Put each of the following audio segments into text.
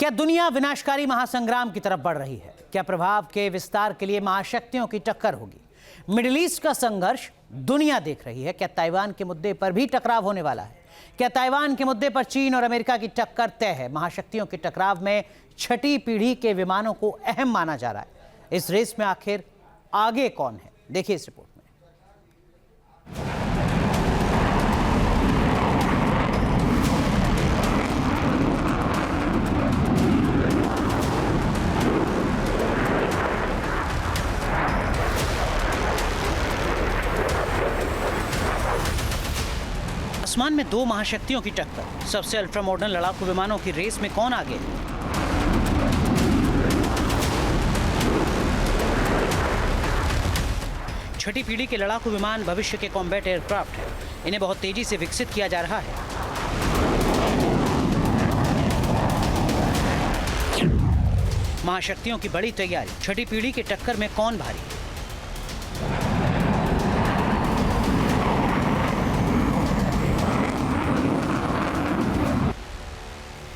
क्या दुनिया विनाशकारी महासंग्राम की तरफ बढ़ रही है? क्या प्रभाव के विस्तार के लिए महाशक्तियों की टक्कर होगी? मिडिल ईस्ट का संघर्ष दुनिया देख रही है। क्या ताइवान के मुद्दे पर भी टकराव होने वाला है? क्या ताइवान के मुद्दे पर चीन और अमेरिका की टक्कर तय है? महाशक्तियों के टकराव में छठी पीढ़ी के विमानों को अहम माना जा रहा है। इस रेस में आखिर आगे कौन है? देखिए इस रिपोर्ट में। आसमान में दो महाशक्तियों की टक्कर। सबसे अल्ट्रा मॉडर्न लड़ाकू विमानों की रेस में कौन आगे है? छठी पीढ़ी के लड़ाकू विमान भविष्य के कॉम्बैट एयरक्राफ्ट हैं। इन्हें बहुत तेजी से विकसित किया जा रहा है। महाशक्तियों की बड़ी तैयारी। छठी पीढ़ी की टक्कर में कौन भारी?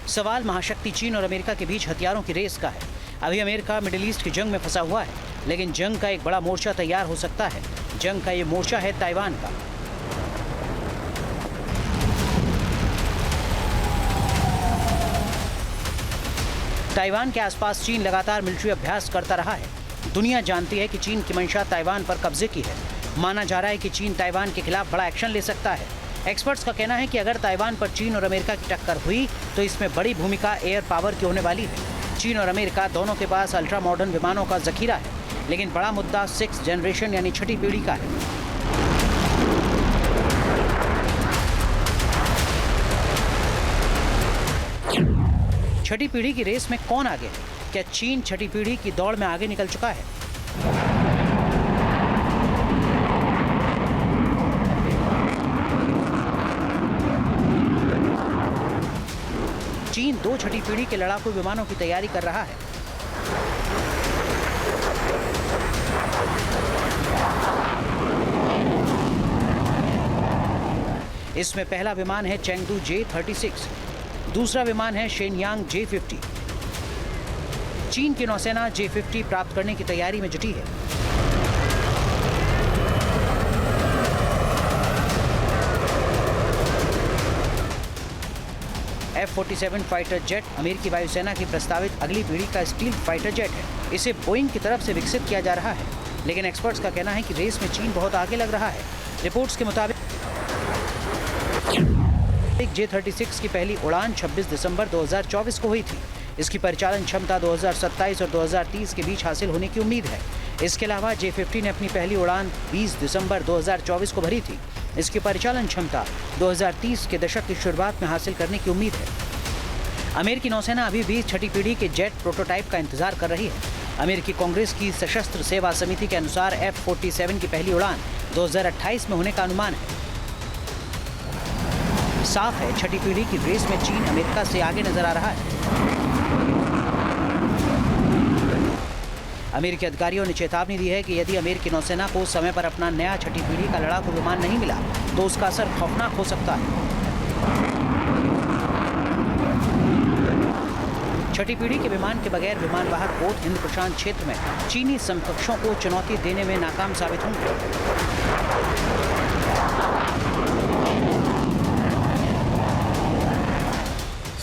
सवाल महाशक्ति चीन और अमेरिका के बीच हथियारों की रेस का है। अभी अमेरिका मिडिल ईस्ट की जंग में फंसा हुआ है, लेकिन जंग का एक बड़ा मोर्चा तैयार हो सकता है। जंग का ये मोर्चा है ताइवान का। ताइवान के आसपास चीन लगातार मिलिट्री अभ्यास करता रहा है। दुनिया जानती है कि चीन की मंशा ताइवान पर कब्जे की है। माना जा रहा है कि चीन ताइवान के खिलाफ बड़ा एक्शन ले सकता है। एक्सपर्ट्स का कहना है कि अगर ताइवान पर चीन और अमेरिका की टक्कर हुई तो इसमें बड़ी भूमिका एयर पावर की होने वाली है। चीन और अमेरिका दोनों के पास अल्ट्रा मॉडर्न विमानों का जखीरा है, लेकिन बड़ा मुद्दा 6th जनरेशन यानी छठी पीढ़ी का है। छठी पीढ़ी की रेस में कौन आगे है? क्या चीन छठी पीढ़ी की दौड़ में आगे निकल चुका है? चीन 2 छठी पीढ़ी के लड़ाकू विमानों की तैयारी कर रहा है। इसमें पहला विमान है चेंगडू J-36, दूसरा विमान है शेनयांग J-50। चीन की नौसेना J-50 प्राप्त करने की तैयारी में जुटी है। F-47 फाइटर जेट अमेरिकी वायुसेना की प्रस्तावित अगली पीढ़ी का स्टील्थ फाइटर जेट है। इसे बोइंग की तरफ से विकसित किया जा रहा है, लेकिन एक्सपर्ट्स का कहना है कि रेस में चीन बहुत आगे लग रहा है। रिपोर्ट्स के मुताबिक J-36 की पहली उड़ान 26 दिसंबर 2024 को हुई थी। इसकी परिचालन क्षमता 2027 और 2030 के बीच हासिल होने की उम्मीद है। इसके अलावा J-50 ने अपनी पहली उड़ान 20 दिसंबर 2024 को भरी थी। इसकी परिचालन क्षमता 2030 के दशक की शुरुआत में हासिल करने की उम्मीद है। अमेरिकी नौसेना अभी भी छठी पीढ़ी के जेट प्रोटोटाइप का इंतजार कर रही है। अमेरिकी कांग्रेस की सशस्त्र सेवा समिति के अनुसार F-47 की पहली उड़ान 2028 में होने का अनुमान है। साफ है, छठी पीढ़ी की रेस में चीन अमेरिका से आगे नजर आ रहा है। अमेरिकी अधिकारियों ने चेतावनी दी है कि यदि अमेरिकी नौसेना को समय पर अपना नया छठी पीढ़ी का लड़ाकू विमान नहीं मिला तो उसका असर खौफनाक हो सकता है। छठी पीढ़ी के विमान के बगैर विमानवाहक पोत हिंद प्रशांत क्षेत्र में चीनी समकक्षों को चुनौती देने में नाकाम साबित होंगे।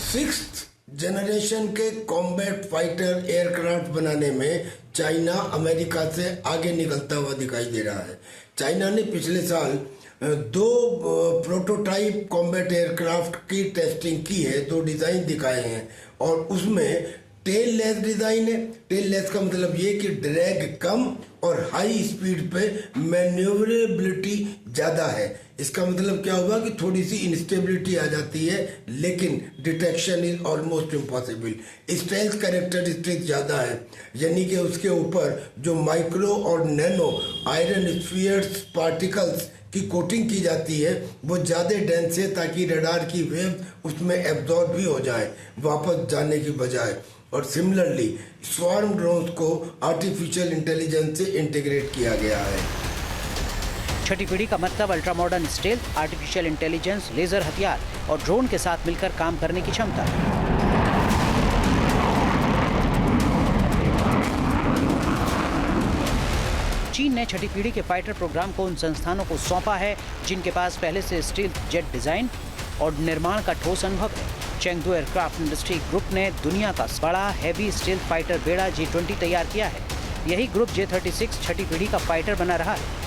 सिक्स्थ जनरेशन के कॉम्बैट फाइटर एयरक्राफ्ट बनाने में चाइना अमेरिका से आगे निकलता हुआ दिखाई दे रहा है। चाइना ने पिछले साल 2 प्रोटोटाइप कॉम्बैट एयरक्राफ्ट की टेस्टिंग की है, 2 डिजाइन दिखाए हैं और उसमें टेल लेस डिजाइन है। टेल लेस का मतलब ये कि ड्रैग कम और हाई स्पीड पे मैन्यूवरेबिलिटी ज्यादा है। इसका मतलब क्या हुआ कि थोड़ी सी इंस्टेबिलिटी आ जाती है, लेकिन detection is almost impossible. Stealth characteristic ज्यादा है, यानी कि उसके ऊपर जो माइक्रो और नैनो आयरन स्फीयर्स पार्टिकल्स की कोटिंग की जाती है वो ज़्यादा डेंस है, ताकि रडार की वेव उसमें एब्जॉर्ब भी हो जाए वापस जाने की बजाय। और सिमिलरली स्वार्म ड्रोन्स को आर्टिफिशियल इंटेलिजेंस से इंटीग्रेट किया गया है। छठी पीढ़ी का मतलब ultra modern stealth, artificial intelligence, laser हथियार और ड्रोन के साथ मिलकर काम करने की क्षमता। छठी पीढ़ी के फाइटर प्रोग्राम को उन संस्थानों को सौंपा है जिनके पास पहले से स्टील्थ जेट डिजाइन और निर्माण का ठोस अनुभव है। चेंगडू एयरक्राफ्ट इंडस्ट्री ग्रुप ने दुनिया का बड़ा हैवी स्टील्थ फाइटर बेड़ा J-20 तैयार किया है। यही ग्रुप J-36 छठी पीढ़ी का फाइटर बना रहा है।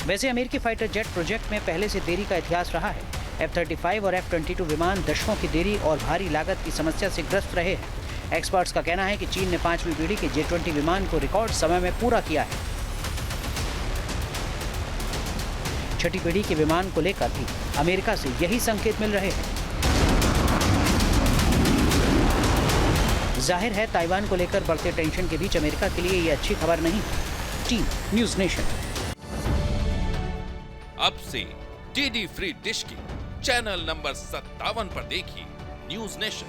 वैसे अमेरिकी फाइटर जेट प्रोजेक्ट में पहले से देरी का इतिहास रहा है। F-35 और F-22 विमान दशकों की देरी और भारी लागत की समस्या से ग्रस्त रहे हैं। एक्सपर्ट्स का कहना है कि चीन ने 5वीं पीढ़ी के J-20 विमान को रिकॉर्ड समय में पूरा किया है। छठी पीढ़ी के विमान को लेकर भी अमेरिका से यही संकेत मिल रहे हैं। जाहिर है ताइवान को लेकर बढ़ते टेंशन के बीच अमेरिका के लिए ये अच्छी खबर नहीं है। Team news nation. अब से डीडी फ्री डिश की चैनल नंबर 57 पर देखिए न्यूज़ नेशन।